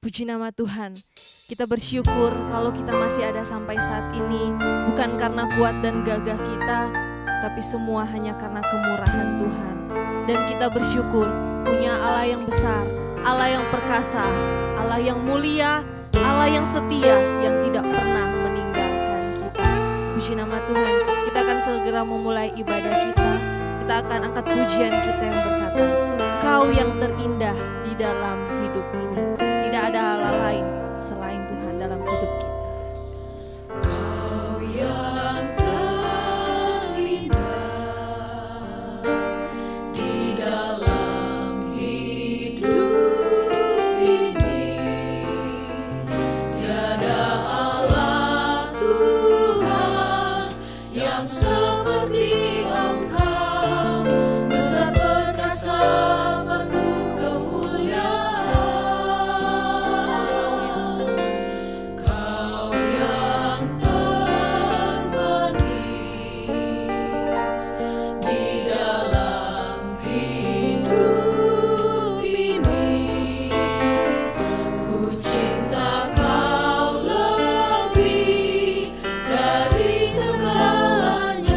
Puji nama Tuhan. Kita bersyukur kalau kita masih ada sampai saat ini, bukan karena kuat dan gagah kita, tapi semua hanya karena kemurahan Tuhan. Dan kita bersyukur punya Allah yang besar, Allah yang perkasa, Allah yang mulia, Allah yang setia, yang tidak pernah meninggalkan kita. Puji nama Tuhan. Kita akan segera memulai ibadah kita. Kita akan angkat pujian kita yang berkata, Kau yang terindah di dalam hidup ini. Tidak ada hal lain selain Tuhan dalam hidup kita. Kau yang terindah di dalam hidup ini. Tiada Allah Tuhan yang seperti Engkau, besar perkasa penuh kemuliaan. Kau yang termanis di dalam hidup ini. Ku cinta Kau lebih dari segalanya.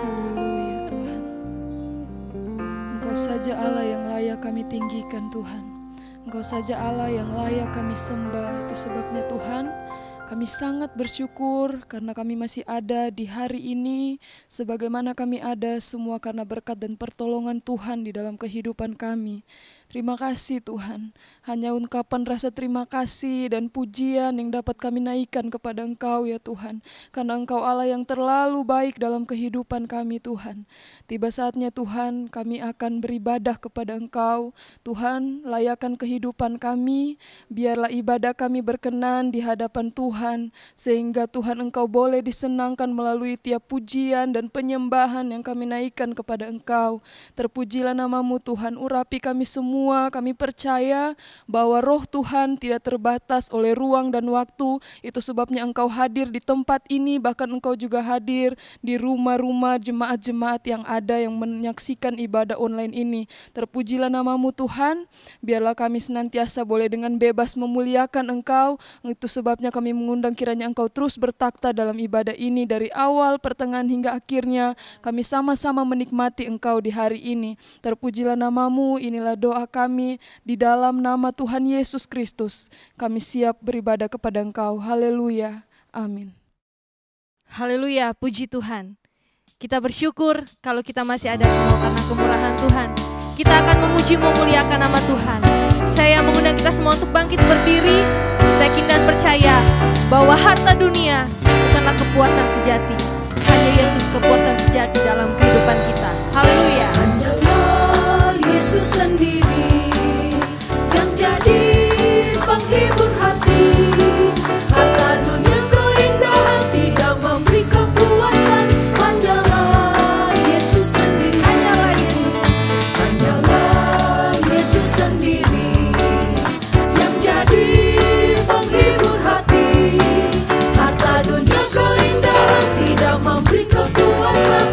Haleluya Tuhan. Engkau saja Allah yang layak kami tinggikan Tuhan. Engkau saja Allah yang layak kami sembah. Itu sebabnya Tuhan, kami sangat bersyukur karena kami masih ada di hari ini. Sebagaimana kami ada semua karena berkat dan pertolongan Tuhan di dalam kehidupan kami. Terima kasih Tuhan. Hanya ungkapan rasa terima kasih dan pujian yang dapat kami naikkan kepada Engkau ya Tuhan. Karena Engkau Allah yang terlalu baik dalam kehidupan kami Tuhan. Tiba saatnya Tuhan, kami akan beribadah kepada Engkau. Tuhan, layakkan kehidupan kami. Biarlah ibadah kami berkenan di hadapan Tuhan. Sehingga Tuhan Engkau boleh disenangkan melalui tiap pujian dan penyembahan yang kami naikkan kepada Engkau. Terpujilah nama-Mu Tuhan, urapi kami semua. Kami percaya bahwa roh Tuhan tidak terbatas oleh ruang dan waktu. Itu sebabnya Engkau hadir di tempat ini, bahkan Engkau juga hadir di rumah-rumah jemaat-jemaat yang ada yang menyaksikan ibadah online ini. Terpujilah nama-Mu Tuhan, biarlah kami senantiasa boleh dengan bebas memuliakan Engkau. Itu sebabnya kami mengundang kiranya Engkau terus bertakhta dalam ibadah ini dari awal, pertengahan hingga akhirnya. Kami sama-sama menikmati Engkau di hari ini. Terpujilah nama-Mu, inilah doa kami di dalam nama Tuhan Yesus Kristus. Kami siap beribadah kepada Engkau. Haleluya. Amin. Haleluya, puji Tuhan. Kita bersyukur kalau kita masih ada semua karena kemurahan Tuhan. Kita akan memuji memuliakan nama Tuhan. Saya mengundang kita semua untuk bangkit berdiri. Saya yakin dan percaya bahwa harta dunia bukanlah kepuasan sejati. Hanya Yesus kepuasan sejati dalam kehidupan kita. Haleluya. Hanyalah Yesus sendiri yang jadi penghibur hati. Harta dunia keindahan tidak memberi kepuasan. Hanyalah Yesus sendiri. Hanyalah Yesus sendiri yang jadi penghibur hati. Harta dunia keindahan tidak memberi kepuasan.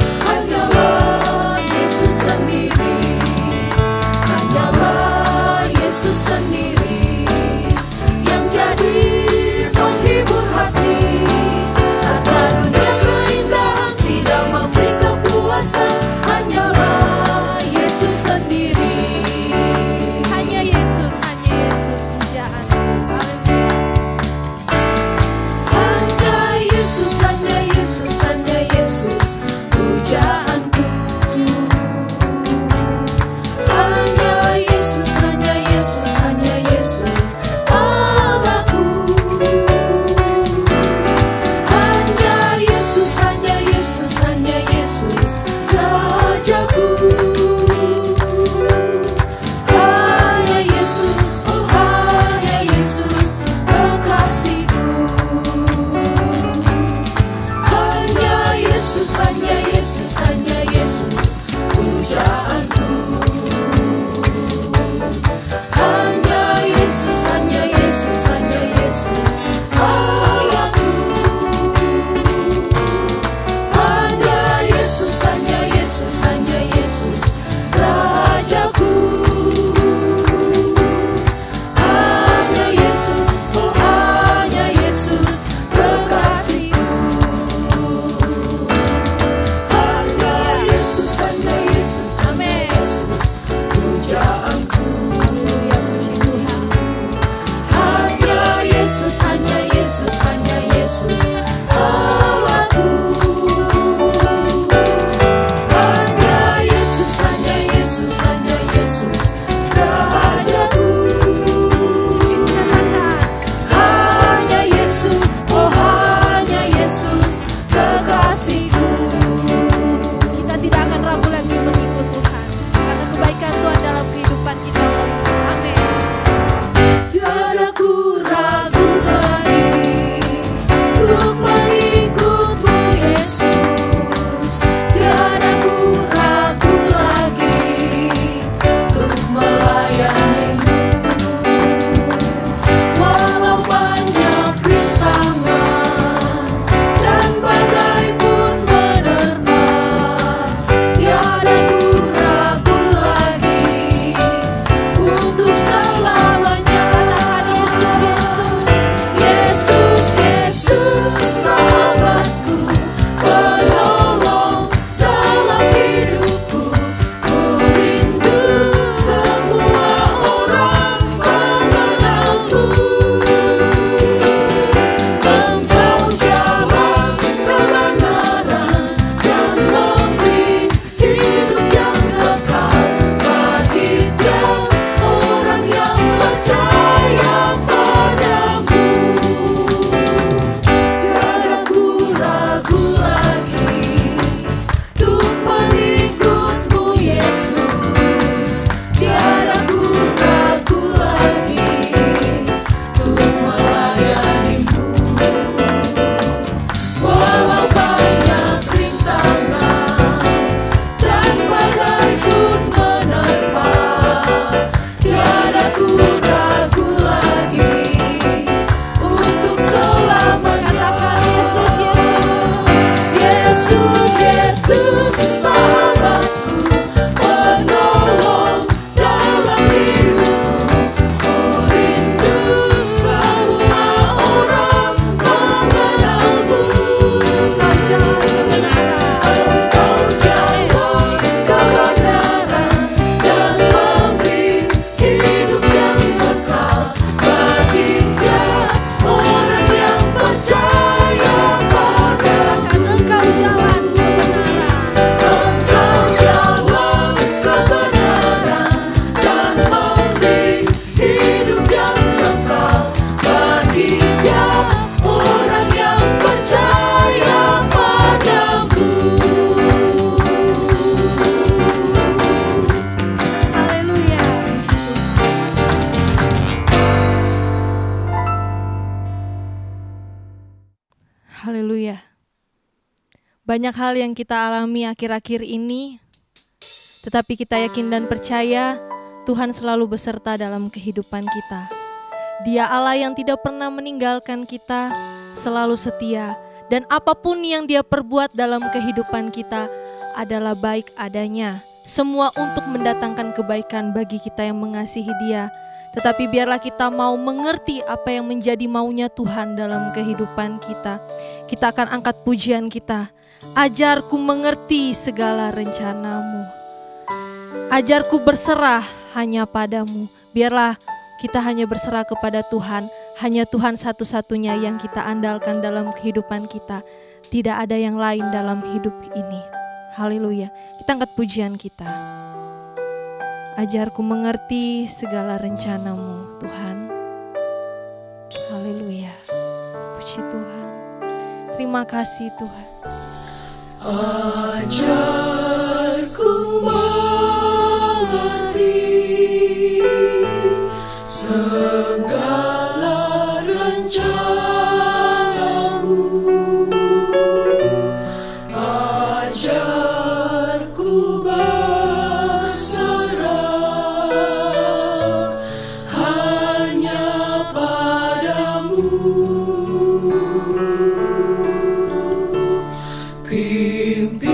Banyak hal yang kita alami akhir-akhir ini, tetapi kita yakin dan percaya Tuhan selalu beserta dalam kehidupan kita. Dia Allah yang tidak pernah meninggalkan kita, selalu setia. Dan apapun yang Dia perbuat dalam kehidupan kita adalah baik adanya. Semua untuk mendatangkan kebaikan bagi kita yang mengasihi Dia. Tetapi biarlah kita mau mengerti apa yang menjadi maunya Tuhan dalam kehidupan kita. Kita akan angkat pujian kita. Ajarku mengerti segala rencanamu. Ajarku berserah hanya padamu. Biarlah kita hanya berserah kepada Tuhan. Hanya Tuhan satu-satunya yang kita andalkan dalam kehidupan kita. Tidak ada yang lain dalam hidup ini. Haleluya. Kita angkat pujian kita. Ajarku mengerti segala rencanamu, Tuhan. Haleluya. Puji Tuhan. Terima kasih Tuhan. Ajarku mengerti segala rencanamu. Ajarku berserah hanya padamu. Pimpin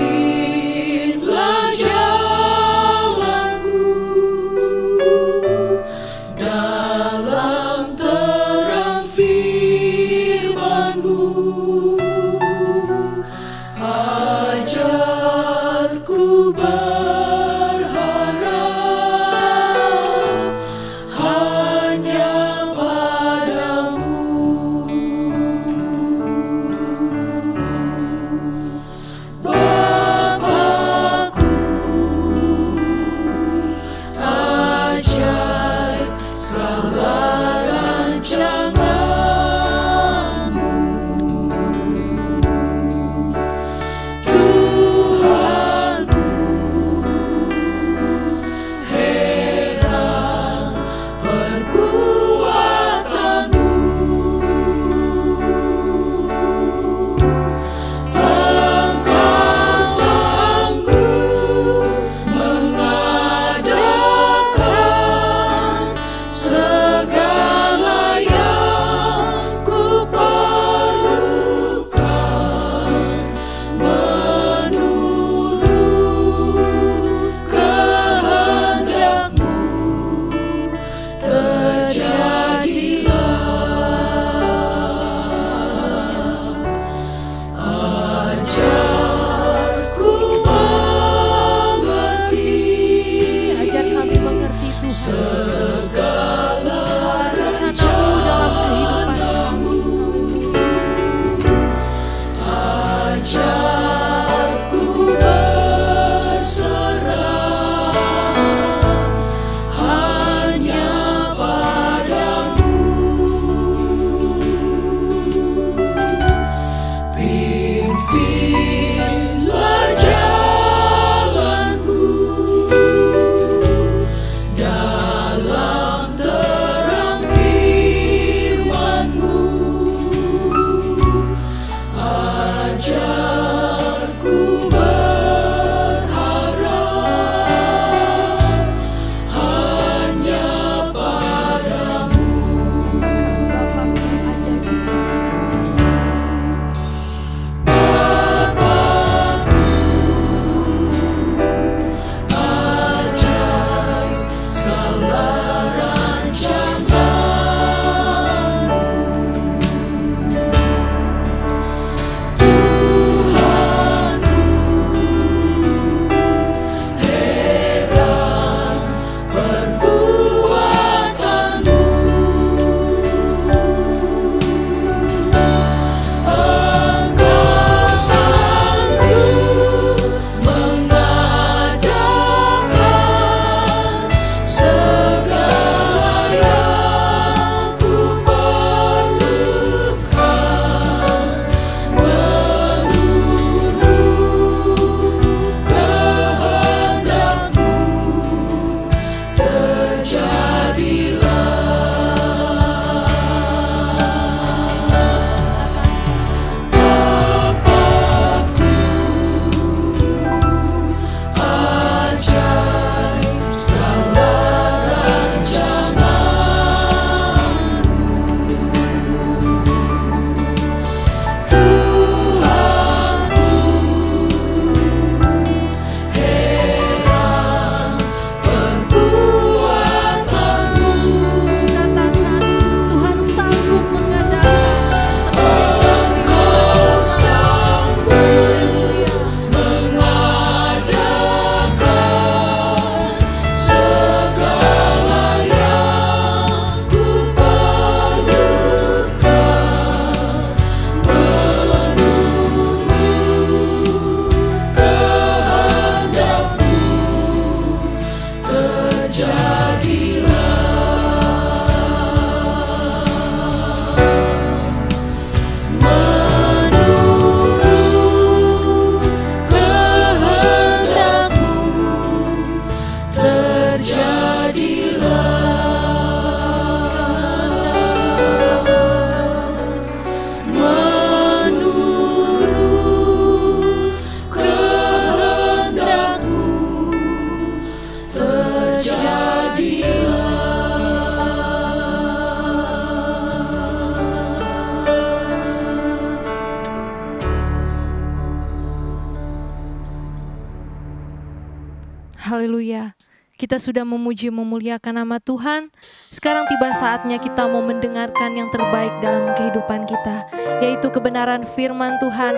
Haleluya. Kita sudah memuji memuliakan nama Tuhan. Sekarang tiba saatnya kita mau mendengarkan yang terbaik dalam kehidupan kita, yaitu kebenaran firman Tuhan.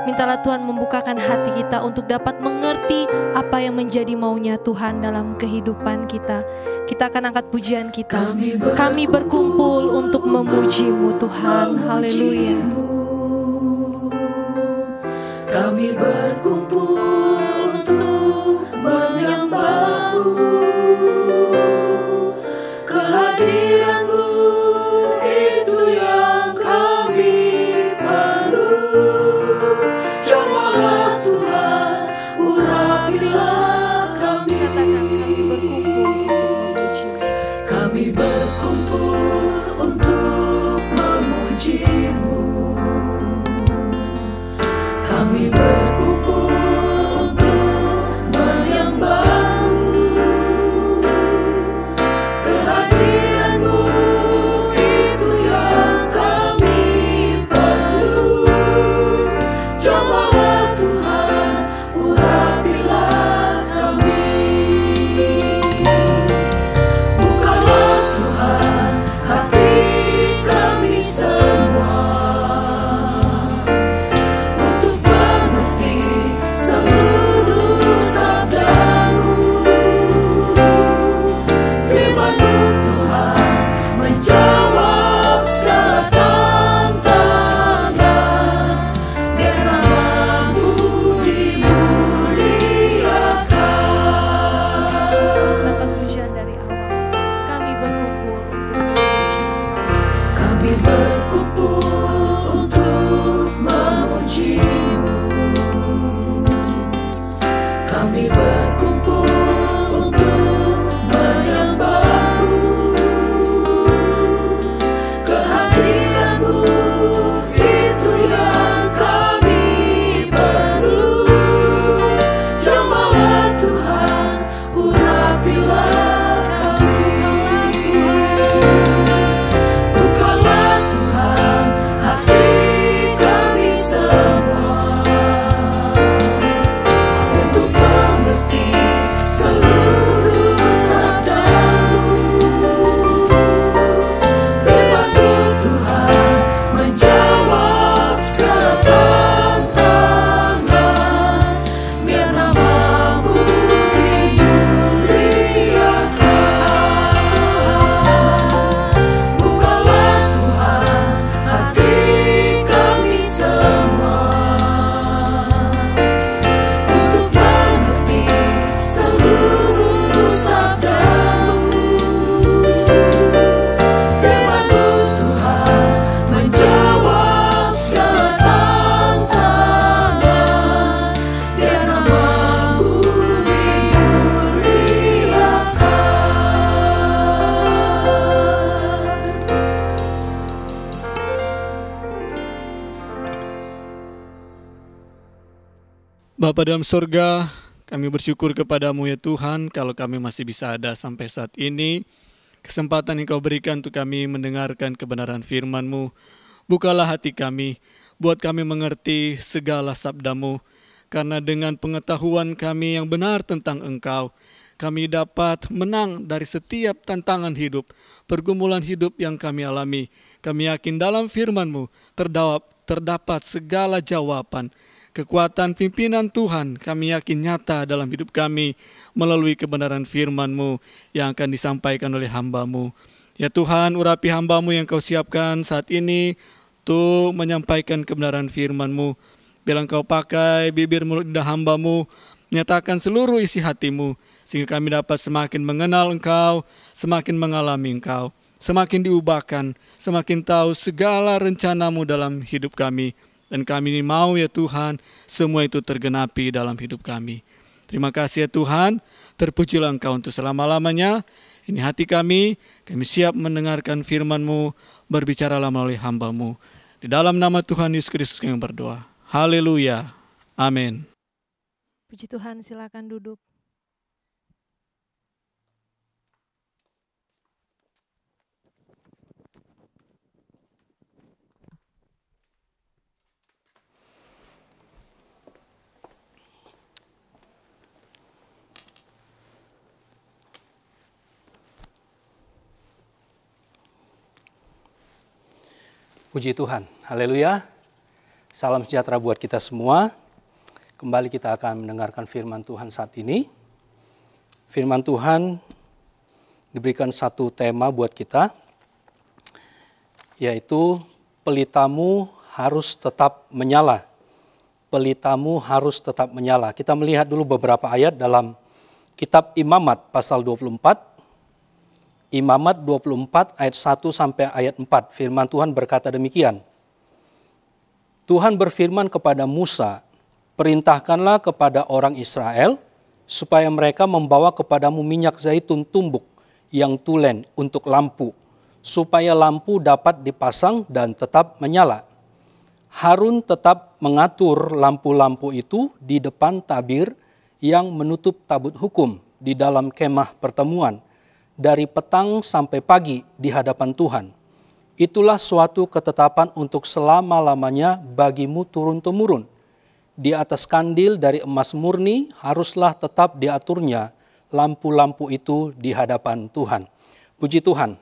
Mintalah Tuhan membukakan hati kita untuk dapat mengerti apa yang menjadi maunya Tuhan dalam kehidupan kita. Kita akan angkat pujian kita. Kami berkumpul untuk memuji-Mu Tuhan. Haleluya. Kami berkumpul untuk menyembah-Mu. Kehadiran-Mu itu yang kami perlu. Jamalah Tuhan, urapilah kami. Katakan kami berkumpul untuk memuji-Mu. Kami berkumpul untuk menyembah-Mu. Kehadiran-Mu itu yang kami perlu. Jamalah Tuhan, urapilah kami. Bukalah Tuhan hati kami semua, untuk mengerti seluruh sabda-Mu. Firman-Mu Tuhan menjawab segala tantangan, biar nama-Mu dimuliakan. Dapat pujian dari awal. Kami berkumpul untuk memuji-Mu. Kami berkumpul untuk memuji-Mu. Kami berkumpul untuk menyembah-Mu. Kehadiran-Mu itu yang kami perlu. Jamalah Tuhan, urapilah kami. Bukalah Tuhan hati kami semua, untuk mengerti seluruh sabda-Mu. Firman-Mu Tuhan menjawab segala tantangan, biar nama-Mu dimuliakan. Bukalah Tuhan hati kami semua, untuk mengerti seluruh sabda-Mu. Firman-Mu Tuhan menjawab segala tantangan, biar nama-Mu dimuliakan. Bapa dalam surga, kami bersyukur kepadamu ya Tuhan, kalau kami masih bisa ada sampai saat ini. Kesempatan yang kau berikan untuk kami mendengarkan kebenaran firman-Mu. Bukalah hati kami, buat kami mengerti segala sabda-Mu. Karena dengan pengetahuan kami yang benar tentang Engkau, kami dapat menang dari setiap tantangan hidup, pergumulan hidup yang kami alami. Kami yakin dalam firman-Mu terdapat segala jawaban. Kekuatan pimpinan Tuhan kami yakin nyata dalam hidup kami melalui kebenaran firman-Mu yang akan disampaikan oleh hamba-Mu. Ya Tuhan, urapi hamba-Mu yang kau siapkan saat ini untuk menyampaikan kebenaran firman-Mu. Bila Engkau pakai bibir mulut lidah hamba-Mu, menyatakan seluruh isi hati-Mu, sehingga kami dapat semakin mengenal Engkau, semakin mengalami Engkau, semakin diubahkan, semakin tahu segala rencana-Mu dalam hidup kami. Dan kami mau ya Tuhan, semua itu tergenapi dalam hidup kami. Terima kasih ya Tuhan, terpujilah Engkau untuk selama-lamanya. Ini hati kami siap mendengarkan firman-Mu, berbicaralah melalui hamba-Mu. Di dalam nama Tuhan Yesus Kristus kami berdoa. Haleluya. Amin. Puji Tuhan, silakan duduk. Puji Tuhan, haleluya. Salam sejahtera buat kita semua. Kembali kita akan mendengarkan firman Tuhan saat ini. Firman Tuhan diberikan satu tema buat kita, yaitu pelitamu harus tetap menyala. Pelitamu harus tetap menyala. Kita melihat dulu beberapa ayat dalam kitab Imamat pasal 24. Imamat 24 ayat 1 sampai ayat 4. Firman Tuhan berkata demikian. Tuhan berfirman kepada Musa, perintahkanlah kepada orang Israel supaya mereka membawa kepadamu minyak zaitun tumbuk yang tulen untuk lampu, supaya lampu dapat dipasang dan tetap menyala. Harun tetap mengatur lampu-lampu itu di depan tabir yang menutup tabut hukum di dalam kemah pertemuan, dari petang sampai pagi di hadapan Tuhan. Itulah suatu ketetapan untuk selama-lamanya bagimu turun-temurun. Di atas kandil dari emas murni haruslah tetap diaturnya lampu-lampu itu di hadapan Tuhan. Puji Tuhan.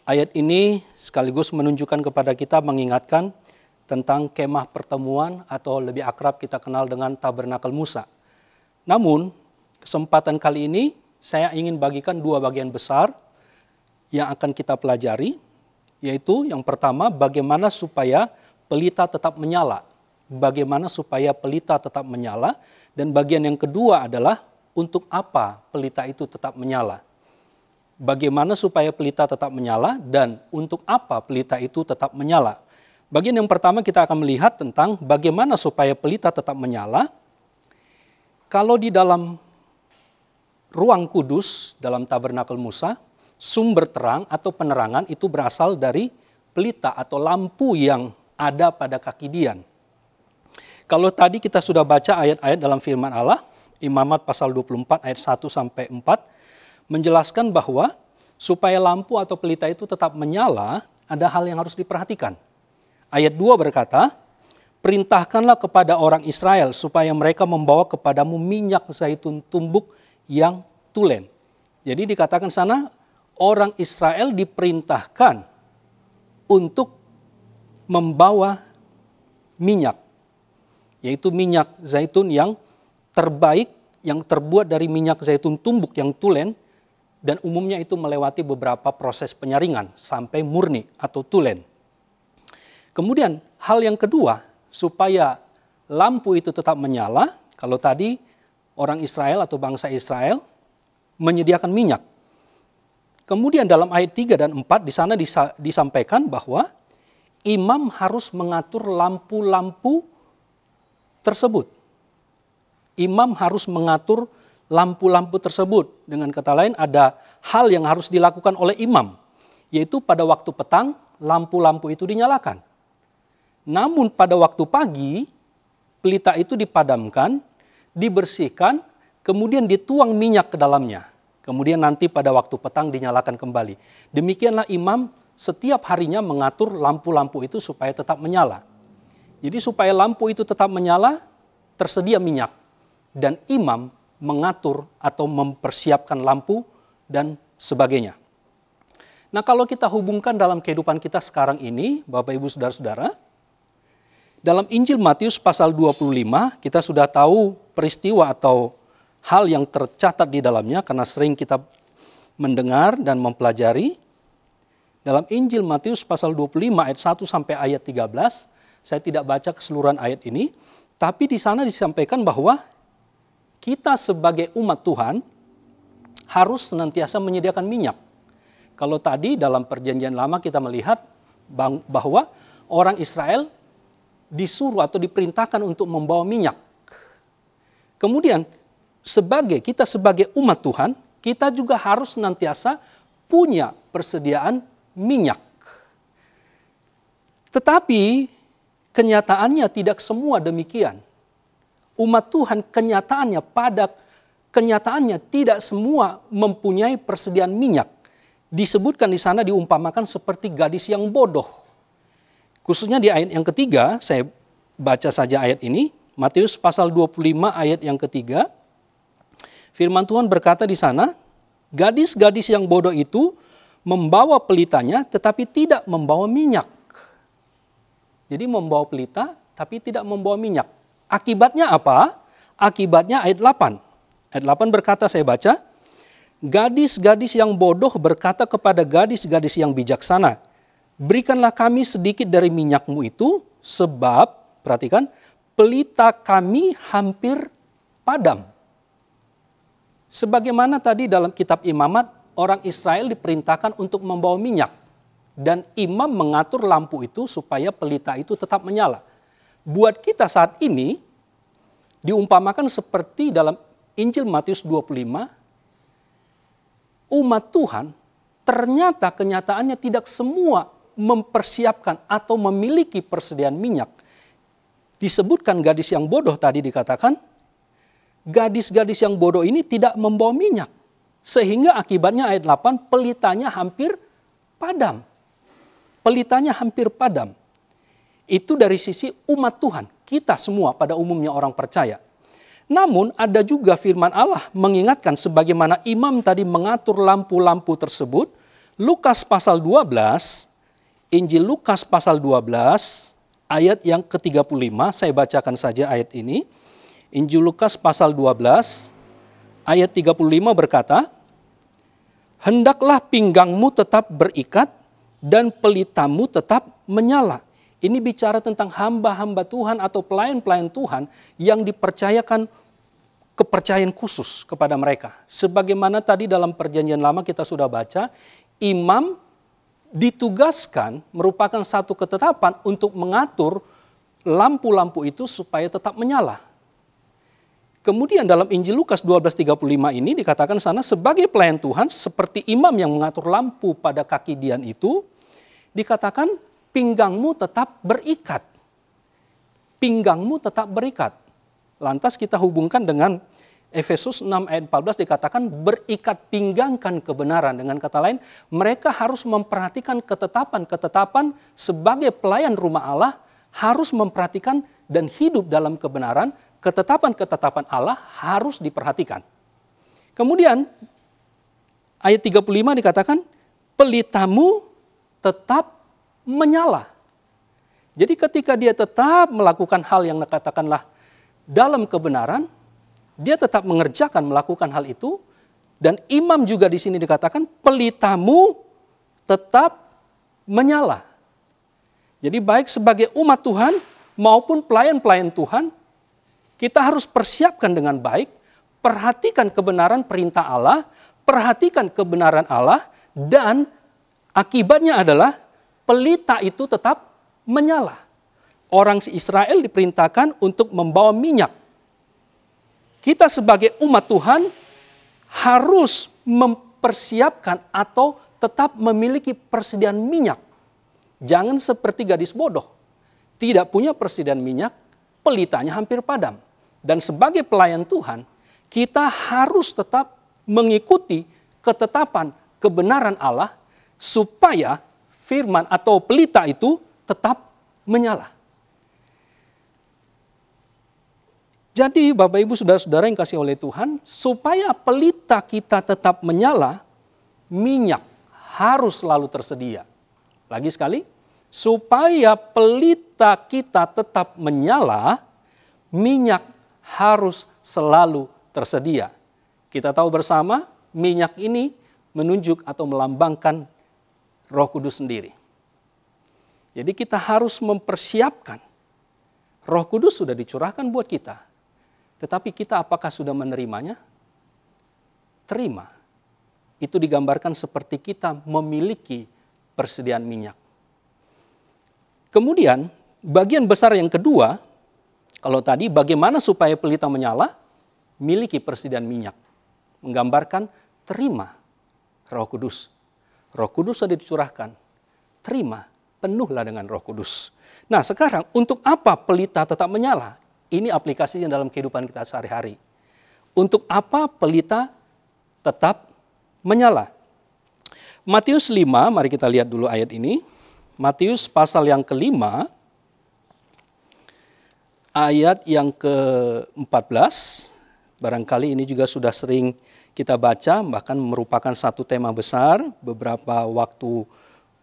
Ayat ini sekaligus menunjukkan kepada kita, mengingatkan tentang kemah pertemuan atau lebih akrab kita kenal dengan tabernakel Musa. Namun, kesempatan kali ini saya ingin bagikan dua bagian besar yang akan kita pelajari, yaitu yang pertama, bagaimana supaya pelita tetap menyala. Bagaimana supaya pelita tetap menyala, dan bagian yang kedua adalah untuk apa pelita itu tetap menyala. Bagaimana supaya pelita tetap menyala dan untuk apa pelita itu tetap menyala. Bagian yang pertama kita akan melihat tentang bagaimana supaya pelita tetap menyala. Kalau di dalam ruang kudus dalam tabernakel Musa, sumber terang atau penerangan itu berasal dari pelita atau lampu yang ada pada kaki dian. Kalau tadi kita sudah baca ayat-ayat dalam firman Allah, Imamat pasal 24 ayat 1 sampai 4, menjelaskan bahwa supaya lampu atau pelita itu tetap menyala, ada hal yang harus diperhatikan. Ayat 2 berkata, perintahkanlah kepada orang Israel supaya mereka membawa kepadamu minyak zaitun tumbuk yang tulen. Jadi dikatakan sana orang Israel diperintahkan untuk membawa minyak, yaitu minyak zaitun yang terbaik, yang terbuat dari minyak zaitun tumbuk yang tulen, dan umumnya itu melewati beberapa proses penyaringan sampai murni atau tulen. Kemudian hal yang kedua, supaya lampu itu tetap menyala, kalau tadi orang Israel atau bangsa Israel menyediakan minyak. Kemudian dalam ayat 3 dan 4 di sana disampaikan bahwa imam harus mengatur lampu-lampu tersebut. Imam harus mengatur lampu-lampu tersebut. Dengan kata lain, ada hal yang harus dilakukan oleh imam, yaitu pada waktu petang lampu-lampu itu dinyalakan. Namun pada waktu pagi pelita itu dipadamkan, dibersihkan, kemudian dituang minyak ke dalamnya. Kemudian nanti pada waktu petang dinyalakan kembali. Demikianlah imam setiap harinya mengatur lampu-lampu itu supaya tetap menyala. Jadi supaya lampu itu tetap menyala, tersedia minyak. Dan imam mengatur atau mempersiapkan lampu dan sebagainya. Nah, kalau kita hubungkan dalam kehidupan kita sekarang ini, Bapak Ibu Saudara-saudara, dalam Injil Matius pasal 25, kita sudah tahu peristiwa atau hal yang tercatat di dalamnya karena sering kita mendengar dan mempelajari. Dalam Injil Matius pasal 25 ayat 1 sampai ayat 13, saya tidak baca keseluruhan ayat ini, tapi di sana disampaikan bahwa kita sebagai umat Tuhan harus senantiasa menyediakan minyak. Kalau tadi dalam perjanjian lama kita melihat bahwa orang Israel disuruh atau diperintahkan untuk membawa minyak. Kemudian kita sebagai umat Tuhan, kita juga harus senantiasa punya persediaan minyak. Tetapi kenyataannya tidak semua demikian. Umat Tuhan kenyataannya tidak semua mempunyai persediaan minyak. Disebutkan di sana diumpamakan seperti gadis yang bodoh. Khususnya di ayat yang ketiga, saya baca saja ayat ini, Matius pasal 25 ayat yang ketiga, firman Tuhan berkata di sana, gadis-gadis yang bodoh itu membawa pelitanya tetapi tidak membawa minyak. Jadi membawa pelita tapi tidak membawa minyak. Akibatnya apa? Akibatnya ayat 8. Ayat 8 berkata, saya baca, gadis-gadis yang bodoh berkata kepada gadis-gadis yang bijaksana, berikanlah kami sedikit dari minyakmu itu, sebab, perhatikan, pelita kami hampir padam. Sebagaimana tadi dalam kitab Imamat, orang Israel diperintahkan untuk membawa minyak. Dan imam mengatur lampu itu supaya pelita itu tetap menyala. Buat kita saat ini, diumpamakan seperti dalam Injil Matius 25, umat Tuhan ternyata kenyataannya tidak semua mempersiapkan atau memiliki persediaan minyak. Disebutkan gadis yang bodoh tadi dikatakan, gadis-gadis yang bodoh ini tidak membawa minyak. Sehingga akibatnya ayat 8, pelitanya hampir padam. Pelitanya hampir padam. Itu dari sisi umat Tuhan, kita semua pada umumnya orang percaya. Namun ada juga firman Allah mengingatkan sebagaimana imam tadi mengatur lampu-lampu tersebut. Lukas pasal 12, Injil Lukas pasal 12, ayat yang ke-35, saya bacakan saja ayat ini. Injil Lukas pasal 12, ayat 35 berkata, hendaklah pinggangmu tetap berikat, dan pelitamu tetap menyala. Ini bicara tentang hamba-hamba Tuhan atau pelayan-pelayan Tuhan yang dipercayakan kepercayaan khusus kepada mereka. Sebagaimana tadi dalam perjanjian lama kita sudah baca, imam ditugaskan merupakan satu ketetapan untuk mengatur lampu-lampu itu supaya tetap menyala. Kemudian dalam Injil Lukas 12:35 ini dikatakan sana sebagai pelayan Tuhan seperti imam yang mengatur lampu pada kaki Dian itu, dikatakan pinggangmu tetap berikat. Pinggangmu tetap berikat. Lantas kita hubungkan dengan Efesus 6 ayat 14 dikatakan berikat pinggangkan kebenaran. Dengan kata lain, mereka harus memperhatikan ketetapan-ketetapan sebagai pelayan rumah Allah, harus memperhatikan dan hidup dalam kebenaran. Ketetapan-ketetapan Allah harus diperhatikan. Kemudian ayat 35 dikatakan pelitamu tetap menyala. Jadi ketika dia tetap melakukan hal yang katakanlah dalam kebenaran, dia tetap mengerjakan melakukan hal itu, dan imam juga di sini dikatakan pelitamu tetap menyala. Jadi baik sebagai umat Tuhan maupun pelayan-pelayan Tuhan, kita harus persiapkan dengan baik, perhatikan kebenaran perintah Allah, perhatikan kebenaran Allah, dan akibatnya adalah pelita itu tetap menyala. Orang Israel diperintahkan untuk membawa minyak. Kita sebagai umat Tuhan harus mempersiapkan atau tetap memiliki persediaan minyak. Jangan seperti gadis bodoh, tidak punya persediaan minyak, pelitanya hampir padam. Dan sebagai pelayan Tuhan, kita harus tetap mengikuti ketetapan kebenaran Allah supaya firman atau pelita itu tetap menyala. Jadi Bapak Ibu Saudara-saudara yang kasih oleh Tuhan, supaya pelita kita tetap menyala, minyak harus selalu tersedia. Lagi sekali, supaya pelita kita tetap menyala, minyak harus selalu tersedia. Kita tahu bersama minyak ini menunjuk atau melambangkan Roh Kudus sendiri. Jadi kita harus mempersiapkan. Roh Kudus sudah dicurahkan buat kita. Tetapi kita apakah sudah menerimanya? Terima. Itu digambarkan seperti kita memiliki persediaan minyak. Kemudian bagian besar yang kedua, kalau tadi bagaimana supaya pelita menyala, miliki persediaan minyak. Menggambarkan terima Roh Kudus. Roh Kudus sudah dicurahkan, terima, penuhlah dengan Roh Kudus. Nah sekarang untuk apa pelita tetap menyala? Ini aplikasinya dalam kehidupan kita sehari-hari. Untuk apa pelita tetap menyala? Matius 5, mari kita lihat dulu ayat ini. Matius pasal yang ke-5, ayat yang ke-14, barangkali ini juga sudah sering kita baca, bahkan merupakan satu tema besar beberapa waktu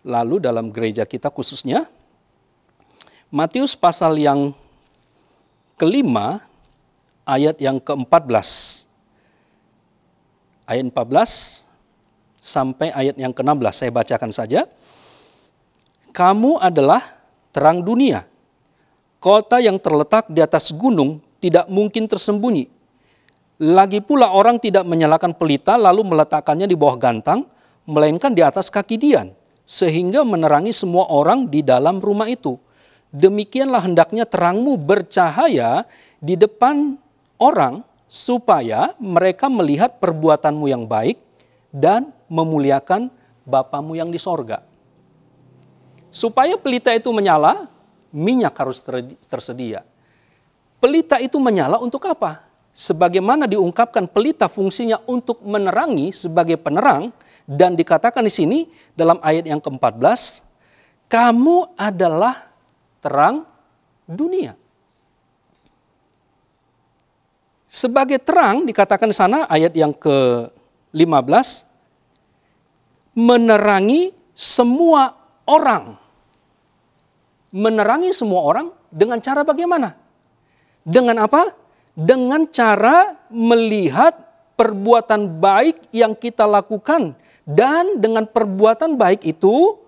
lalu dalam gereja kita khususnya. Matius pasal yang kelima, ayat yang ke-14. Ayat 14 sampai ayat yang ke-16, saya bacakan saja. Kamu adalah terang dunia. Kota yang terletak di atas gunung tidak mungkin tersembunyi. Lagi pula orang tidak menyalakan pelita lalu meletakkannya di bawah gantang, melainkan di atas kaki dian, sehingga menerangi semua orang di dalam rumah itu. Demikianlah hendaknya terangmu bercahaya di depan orang, supaya mereka melihat perbuatanmu yang baik dan memuliakan Bapamu yang di sorga. Supaya pelita itu menyala, minyak harus tersedia. Pelita itu menyala untuk apa? Sebagaimana diungkapkan pelita fungsinya untuk menerangi sebagai penerang, dan dikatakan di sini dalam ayat yang ke-14, kamu adalah terang dunia. Sebagai terang dikatakan di sana ayat yang ke-15, menerangi semua orang. Menerangi semua orang dengan cara bagaimana? Dengan apa? Dengan cara melihat perbuatan baik yang kita lakukan. Dan dengan perbuatan baik itu,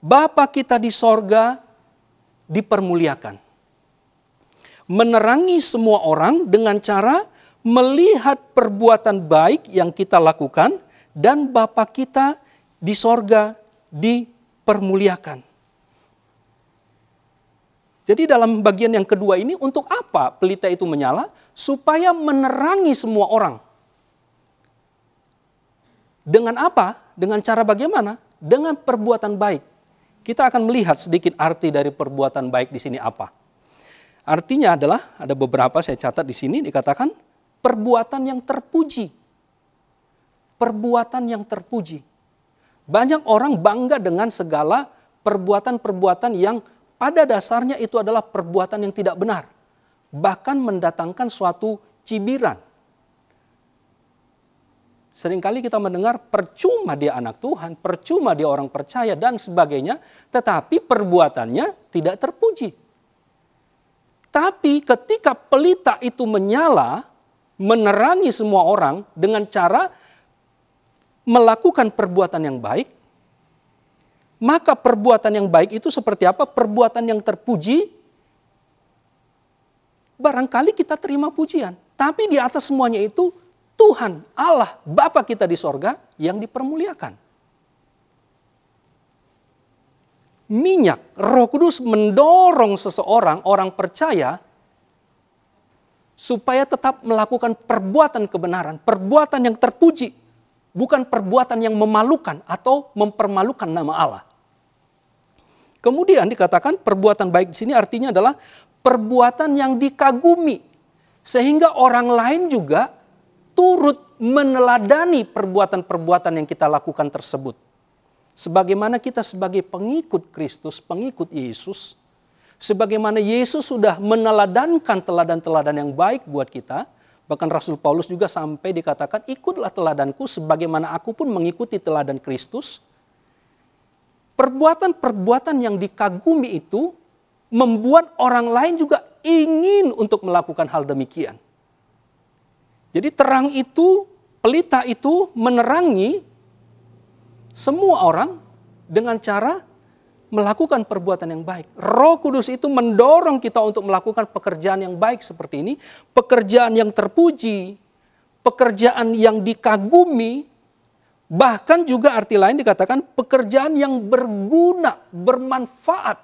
Bapa kita di sorga dipermuliakan. Menerangi semua orang dengan cara melihat perbuatan baik yang kita lakukan, dan Bapa kita di sorga dipermuliakan. Jadi dalam bagian yang kedua ini, untuk apa pelita itu menyala? Supaya menerangi semua orang. Dengan apa? Dengan cara bagaimana? Dengan perbuatan baik. Kita akan melihat sedikit arti dari perbuatan baik di sini apa. Artinya adalah, ada beberapa saya catat di sini, dikatakan perbuatan yang terpuji. Perbuatan yang terpuji. Banyak orang bangga dengan segala perbuatan-perbuatan yang pada dasarnya itu adalah perbuatan yang tidak benar. Bahkan mendatangkan suatu cibiran. Seringkali kita mendengar percuma dia anak Tuhan, percuma dia orang percaya dan sebagainya, tetapi perbuatannya tidak terpuji. Tapi ketika pelita itu menyala, menerangi semua orang dengan cara melakukan perbuatan yang baik, maka perbuatan yang baik itu seperti apa? Perbuatan yang terpuji, barangkali kita terima pujian. Tapi di atas semuanya itu, Tuhan, Allah, Bapa kita di sorga yang dipermuliakan. Minyak, Roh Kudus mendorong seseorang, orang percaya, supaya tetap melakukan perbuatan kebenaran, perbuatan yang terpuji, bukan perbuatan yang memalukan atau mempermalukan nama Allah. Kemudian dikatakan perbuatan baik di sini artinya adalah perbuatan yang dikagumi, sehingga orang lain juga turut meneladani perbuatan-perbuatan yang kita lakukan tersebut. Sebagaimana kita sebagai pengikut Kristus, pengikut Yesus, sebagaimana Yesus sudah meneladankan teladan-teladan yang baik buat kita, bahkan Rasul Paulus juga sampai dikatakan, ikutlah teladanku sebagaimana aku pun mengikuti teladan Kristus. Perbuatan-perbuatan yang dikagumi itu membuat orang lain juga ingin untuk melakukan hal demikian. Jadi terang itu, pelita itu menerangi semua orang dengan cara melakukan perbuatan yang baik. Roh Kudus itu mendorong kita untuk melakukan pekerjaan yang baik seperti ini. Pekerjaan yang terpuji, pekerjaan yang dikagumi, bahkan juga arti lain dikatakan pekerjaan yang berguna, bermanfaat.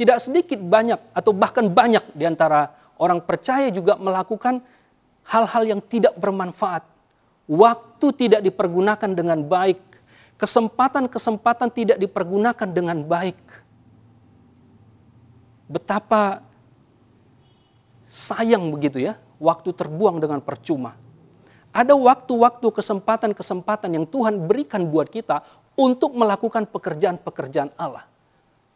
Tidak sedikit banyak atau bahkan banyak di antara orang percaya juga melakukan hal-hal yang tidak bermanfaat. Waktu tidak dipergunakan dengan baik. Kesempatan-kesempatan tidak dipergunakan dengan baik. Betapa sayang begitu ya, waktu terbuang dengan percuma. Ada waktu-waktu kesempatan-kesempatan yang Tuhan berikan buat kita untuk melakukan pekerjaan-pekerjaan Allah.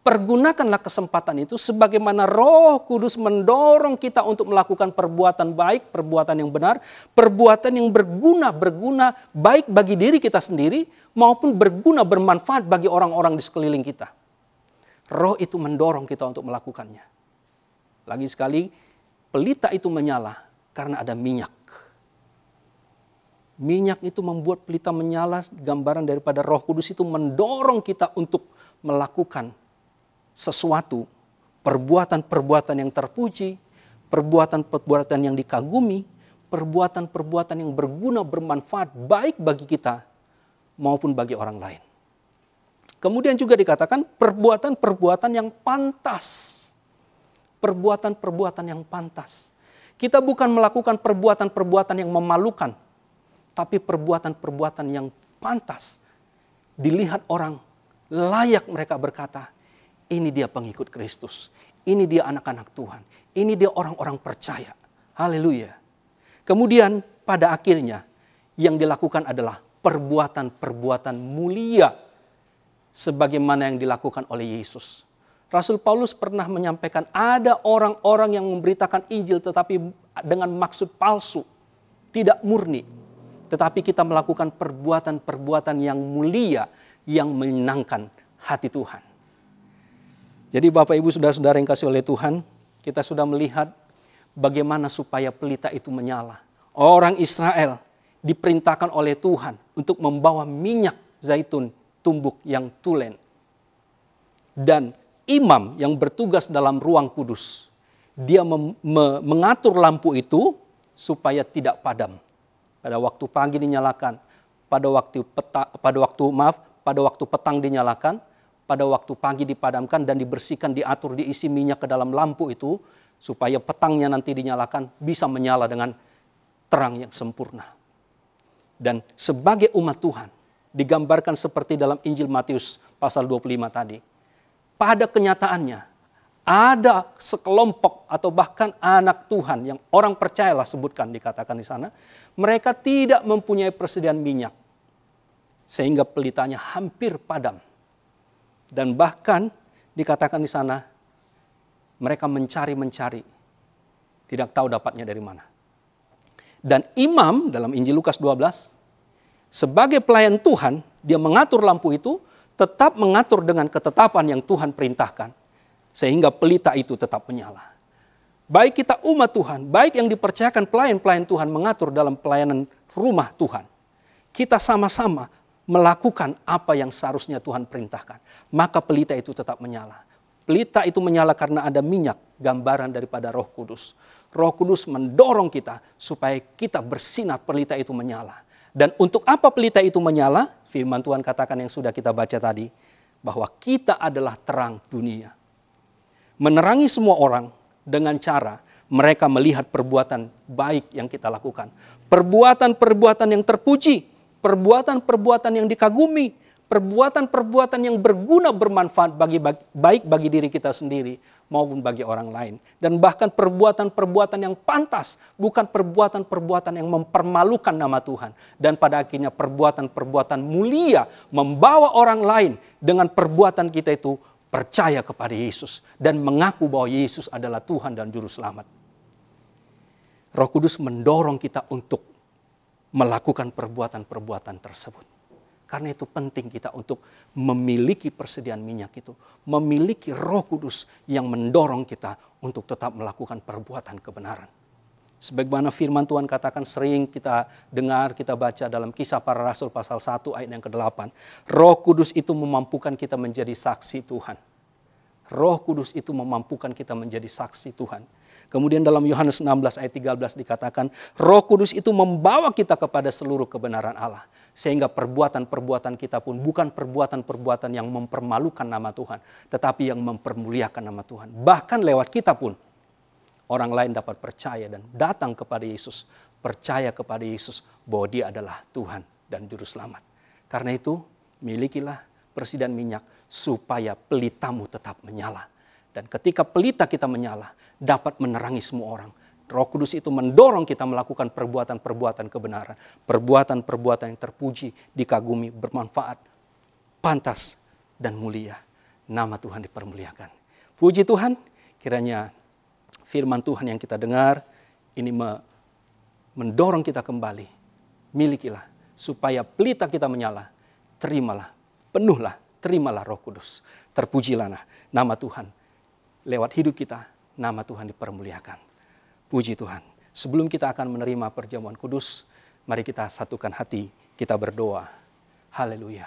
Pergunakanlah kesempatan itu sebagaimana Roh Kudus mendorong kita untuk melakukan perbuatan baik, perbuatan yang benar, perbuatan yang berguna baik bagi diri kita sendiri maupun berguna bermanfaat bagi orang-orang di sekeliling kita. Roh itu mendorong kita untuk melakukannya. Lagi sekali, pelita itu menyala karena ada minyak. Minyak itu membuat pelita menyala, gambaran daripada Roh Kudus itu mendorong kita untuk melakukan sesuatu, perbuatan-perbuatan yang terpuji, perbuatan-perbuatan yang dikagumi, perbuatan-perbuatan yang berguna, bermanfaat, baik bagi kita maupun bagi orang lain. Kemudian juga dikatakan perbuatan-perbuatan yang pantas. Perbuatan-perbuatan yang pantas. Kita bukan melakukan perbuatan-perbuatan yang memalukan, tapi perbuatan-perbuatan yang pantas. Dilihat orang, layak mereka berkata, ini dia pengikut Kristus, ini dia anak-anak Tuhan, ini dia orang-orang percaya. Haleluya. Kemudian pada akhirnya yang dilakukan adalah perbuatan-perbuatan mulia sebagaimana yang dilakukan oleh Yesus. Rasul Paulus pernah menyampaikan ada orang-orang yang memberitakan Injil tetapi dengan maksud palsu, tidak murni. Tetapi kita melakukan perbuatan-perbuatan yang mulia yang menyenangkan hati Tuhan. Jadi Bapak Ibu saudara-saudara yang kasih oleh Tuhan, kita sudah melihat bagaimana supaya pelita itu menyala. Orang Israel diperintahkan oleh Tuhan untuk membawa minyak zaitun tumbuk yang tulen. Dan imam yang bertugas dalam ruang kudus, dia mengatur lampu itu supaya tidak padam. Pada waktu pagi dinyalakan, pada waktu petang dinyalakan, pada waktu pagi dipadamkan dan dibersihkan, diatur, diisi minyak ke dalam lampu itu supaya petangnya nanti dinyalakan bisa menyala dengan terang yang sempurna. Dan sebagai umat Tuhan digambarkan seperti dalam Injil Matius pasal 25 tadi. Pada kenyataannya ada sekelompok atau bahkan anak Tuhan yang orang percayalah sebutkan dikatakan di sana, mereka tidak mempunyai persediaan minyak sehingga pelitanya hampir padam. Dan bahkan dikatakan di sana mereka mencari-mencari, tidak tahu dapatnya dari mana. Dan imam dalam Injil Lukas 12 sebagai pelayan Tuhan, dia mengatur lampu itu, tetap mengatur dengan ketetapan yang Tuhan perintahkan. Sehingga pelita itu tetap menyala. Baik kita umat Tuhan, baik yang dipercayakan pelayan-pelayan Tuhan mengatur dalam pelayanan rumah Tuhan. Kita sama-sama melakukan apa yang seharusnya Tuhan perintahkan. Maka pelita itu tetap menyala. Pelita itu menyala karena ada minyak, gambaran daripada Roh Kudus. Roh Kudus mendorong kita supaya kita bersinar, pelita itu menyala. Dan untuk apa pelita itu menyala? Firman Tuhan katakan yang sudah kita baca tadi, bahwa kita adalah terang dunia. Menerangi semua orang dengan cara mereka melihat perbuatan baik yang kita lakukan. Perbuatan-perbuatan yang terpuji, perbuatan-perbuatan yang dikagumi, perbuatan-perbuatan yang berguna bermanfaat baik bagi diri kita sendiri maupun bagi orang lain. Dan bahkan perbuatan-perbuatan yang pantas, bukan perbuatan-perbuatan yang mempermalukan nama Tuhan. Dan pada akhirnya perbuatan-perbuatan mulia membawa orang lain dengan perbuatan kita itu percaya kepada Yesus dan mengaku bahwa Yesus adalah Tuhan dan Juru Selamat. Roh Kudus mendorong kita untuk melakukan perbuatan-perbuatan tersebut. Karena itu penting kita untuk memiliki persediaan minyak itu. Memiliki Roh Kudus yang mendorong kita untuk tetap melakukan perbuatan kebenaran. Sebagaimana firman Tuhan katakan sering kita dengar, kita baca dalam Kisah Para Rasul pasal 1 ayat yang ke-8. Roh Kudus itu memampukan kita menjadi saksi Tuhan. Roh Kudus itu memampukan kita menjadi saksi Tuhan. Kemudian dalam Yohanes 16 ayat 13 dikatakan, Roh Kudus itu membawa kita kepada seluruh kebenaran Allah. Sehingga perbuatan-perbuatan kita pun bukan perbuatan-perbuatan yang mempermalukan nama Tuhan, tetapi yang mempermuliakan nama Tuhan. Bahkan lewat kita pun, orang lain dapat percaya dan datang kepada Yesus. Percaya kepada Yesus bahwa Dia adalah Tuhan dan Juru Selamat. Karena itu, milikilah persediaan minyak supaya pelitamu tetap menyala. Dan ketika pelita kita menyala, dapat menerangi semua orang. Roh Kudus itu mendorong kita melakukan perbuatan-perbuatan kebenaran. Perbuatan-perbuatan yang terpuji, dikagumi, bermanfaat, pantas, dan mulia. Nama Tuhan dipermuliakan. Puji Tuhan, kiranya firman Tuhan yang kita dengar, ini mendorong kita kembali. Milikilah, supaya pelita kita menyala. Terimalah, penuhlah terimalah Roh Kudus. Terpujilah nama Tuhan. Lewat hidup kita, nama Tuhan dipermuliakan. Puji Tuhan. Sebelum kita akan menerima perjamuan kudus, mari kita satukan hati, kita berdoa. Haleluya.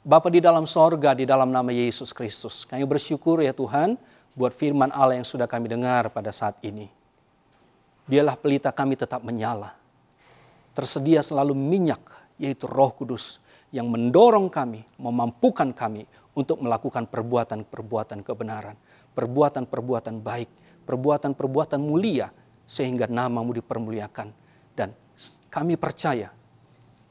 Bapa di dalam sorga, di dalam nama Yesus Kristus, kami bersyukur ya Tuhan, buat firman Allah yang sudah kami dengar pada saat ini. Biarlah pelita kami tetap menyala. Tersedia selalu minyak, yaitu Roh Kudus, yang mendorong kami, memampukan kami untuk melakukan perbuatan-perbuatan kebenaran, perbuatan-perbuatan baik, perbuatan-perbuatan mulia, sehingga nama-Mu dipermuliakan. Dan kami percaya,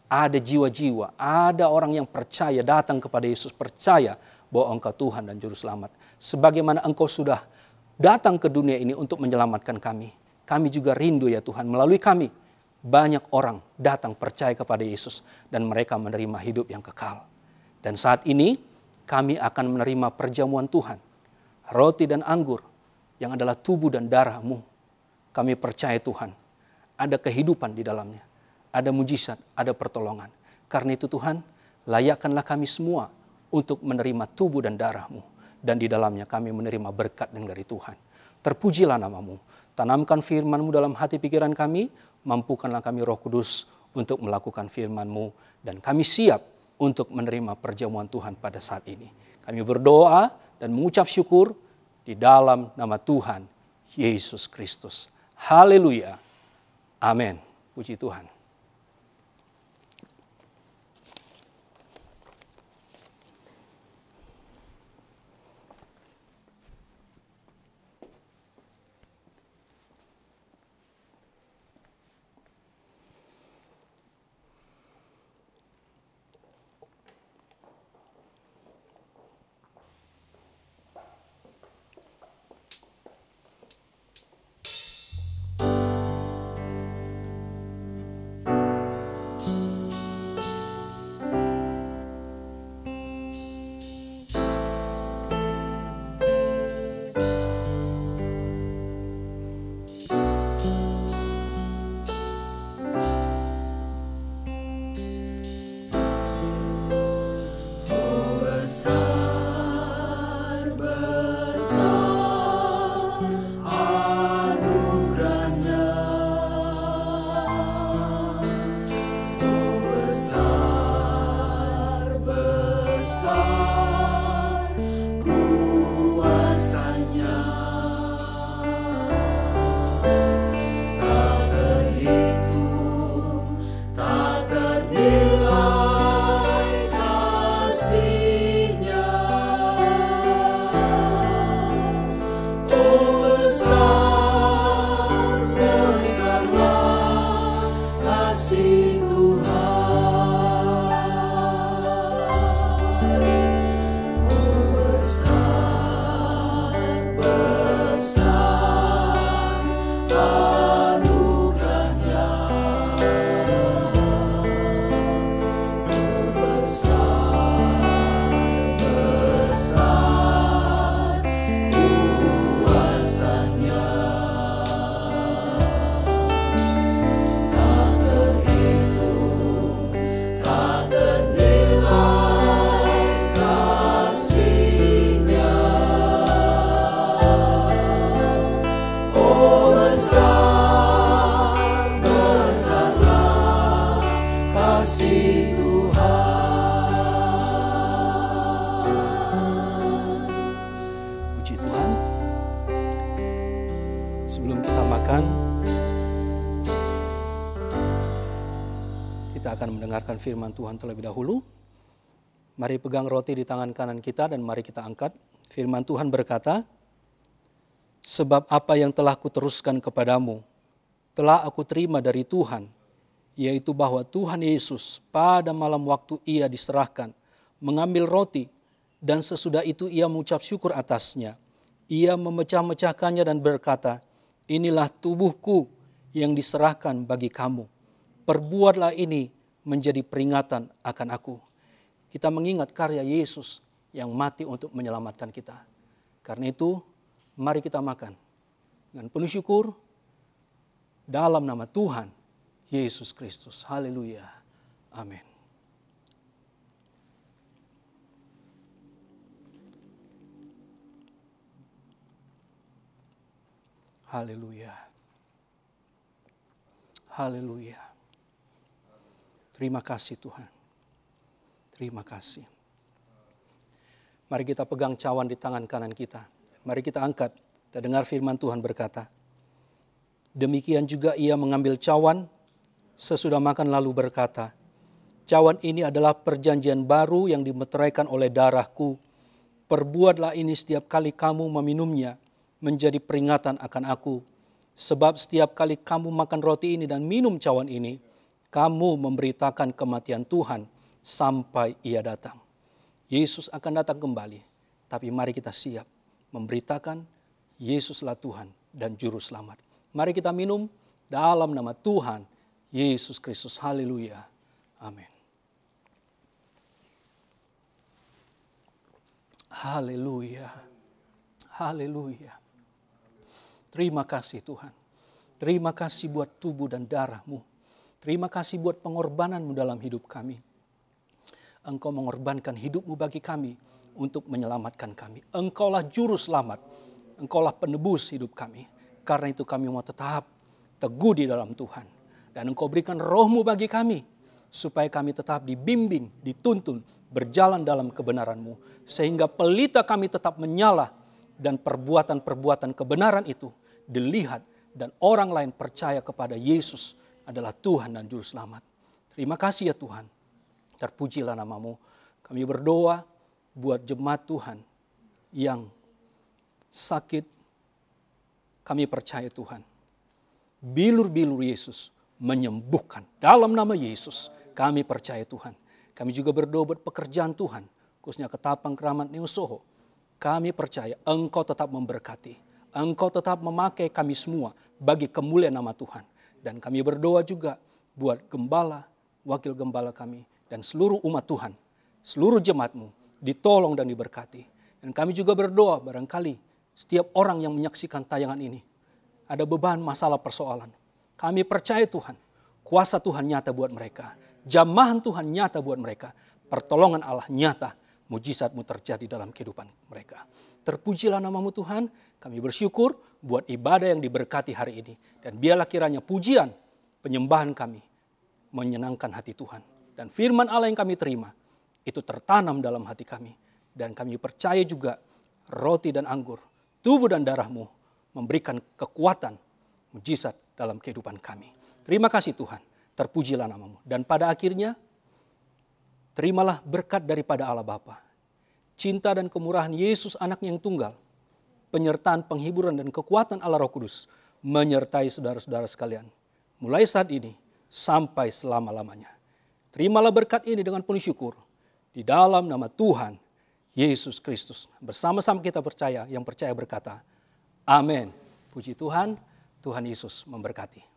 ada jiwa-jiwa, ada orang yang percaya datang kepada Yesus, percaya bahwa Engkau Tuhan dan Juru Selamat. Sebagaimana Engkau sudah datang ke dunia ini untuk menyelamatkan kami. Kami juga rindu ya Tuhan, melalui kami banyak orang datang percaya kepada Yesus dan mereka menerima hidup yang kekal. Dan saat ini kami akan menerima perjamuan Tuhan, roti dan anggur yang adalah tubuh dan darah-Mu. Kami percaya Tuhan, ada kehidupan di dalamnya, ada mujizat, ada pertolongan. Karena itu Tuhan, layakkanlah kami semua untuk menerima tubuh dan darah-Mu. Dan di dalamnya kami menerima berkat dari Tuhan. Terpujilah nama-Mu. Tanamkan firman-Mu dalam hati pikiran kami. Mampukanlah kami Roh Kudus untuk melakukan firman-Mu. Dan kami siap untuk menerima perjamuan Tuhan pada saat ini. Kami berdoa dan mengucap syukur di dalam nama Tuhan Yesus Kristus. Haleluya. Amin. Puji Tuhan. Mendengarkan firman Tuhan terlebih dahulu. Mari pegang roti di tangan kanan kita dan mari kita angkat. Firman Tuhan berkata, sebab apa yang telah kuteruskan kepadamu, telah aku terima dari Tuhan, yaitu bahwa Tuhan Yesus pada malam waktu ia diserahkan, mengambil roti, dan sesudah itu ia mengucap syukur atasnya. Ia memecah-mecahkannya dan berkata, inilah tubuhku yang diserahkan bagi kamu. Perbuatlah ini menjadi peringatan akan aku. Kita mengingat karya Yesus yang mati untuk menyelamatkan kita. Karena itu, mari kita makan dengan penuh syukur dalam nama Tuhan Yesus Kristus. Haleluya. Amin. Haleluya. Haleluya. Terima kasih Tuhan. Terima kasih. Mari kita pegang cawan di tangan kanan kita. Mari kita angkat. Kita dengar firman Tuhan berkata, demikian juga ia mengambil cawan sesudah makan lalu berkata, cawan ini adalah perjanjian baru yang dimeteraikan oleh darahku. Perbuatlah ini setiap kali kamu meminumnya menjadi peringatan akan aku. Sebab setiap kali kamu makan roti ini dan minum cawan ini, kamu memberitakan kematian Tuhan sampai ia datang. Yesus akan datang kembali, tapi mari kita siap memberitakan Yesuslah Tuhan dan Juru Selamat. Mari kita minum dalam nama Tuhan Yesus Kristus. Haleluya. Amin. Haleluya. Haleluya. Terima kasih Tuhan. Terima kasih buat tubuh dan darah-Mu. Terima kasih buat pengorbanan-Mu dalam hidup kami. Engkau mengorbankan hidup-Mu bagi kami untuk menyelamatkan kami. Engkaulah juru selamat. Engkaulah penebus hidup kami. Karena itu kami mau tetap teguh di dalam Tuhan. Dan Engkau berikan roh-Mu bagi kami. Supaya kami tetap dibimbing, dituntun, berjalan dalam kebenaran-Mu. Sehingga pelita kami tetap menyala. Dan perbuatan-perbuatan kebenaran itu dilihat dan orang lain percaya kepada Yesus adalah Tuhan dan Juru Selamat. Terima kasih ya Tuhan. Terpujilah nama-Mu. Kami berdoa buat jemaat Tuhan yang sakit. Kami percaya Tuhan. Bilur-bilur Yesus menyembuhkan. Dalam nama Yesus kami percaya Tuhan. Kami juga berdoa buat pekerjaan Tuhan. Khususnya Ketapang Keramat Neosoho. Kami percaya Engkau tetap memberkati. Engkau tetap memakai kami semua bagi kemuliaan nama Tuhan. Dan kami berdoa juga buat gembala, wakil gembala kami, dan seluruh umat Tuhan, seluruh jemaat-Mu ditolong dan diberkati. Dan kami juga berdoa barangkali setiap orang yang menyaksikan tayangan ini ada beban masalah persoalan. Kami percaya Tuhan, kuasa Tuhan nyata buat mereka. Jamahan Tuhan nyata buat mereka. Pertolongan Allah nyata, mujizat-Mu terjadi dalam kehidupan mereka. Terpujilah nama-Mu Tuhan, kami bersyukur buat ibadah yang diberkati hari ini. Dan biarlah kiranya pujian, penyembahan kami menyenangkan hati Tuhan. Dan firman Allah yang kami terima, itu tertanam dalam hati kami. Dan kami percaya juga roti dan anggur, tubuh dan darah-Mu memberikan kekuatan, mujizat dalam kehidupan kami. Terima kasih Tuhan, terpujilah nama-Mu. Dan pada akhirnya, terimalah berkat daripada Allah Bapa, cinta dan kemurahan Yesus Anaknya yang tunggal, penyertaan penghiburan dan kekuatan Allah Roh Kudus, menyertai saudara-saudara sekalian, mulai saat ini sampai selama-lamanya. Terimalah berkat ini dengan penuh syukur, di dalam nama Tuhan Yesus Kristus. Bersama-sama kita percaya, yang percaya berkata, amin. Puji Tuhan, Tuhan Yesus memberkati.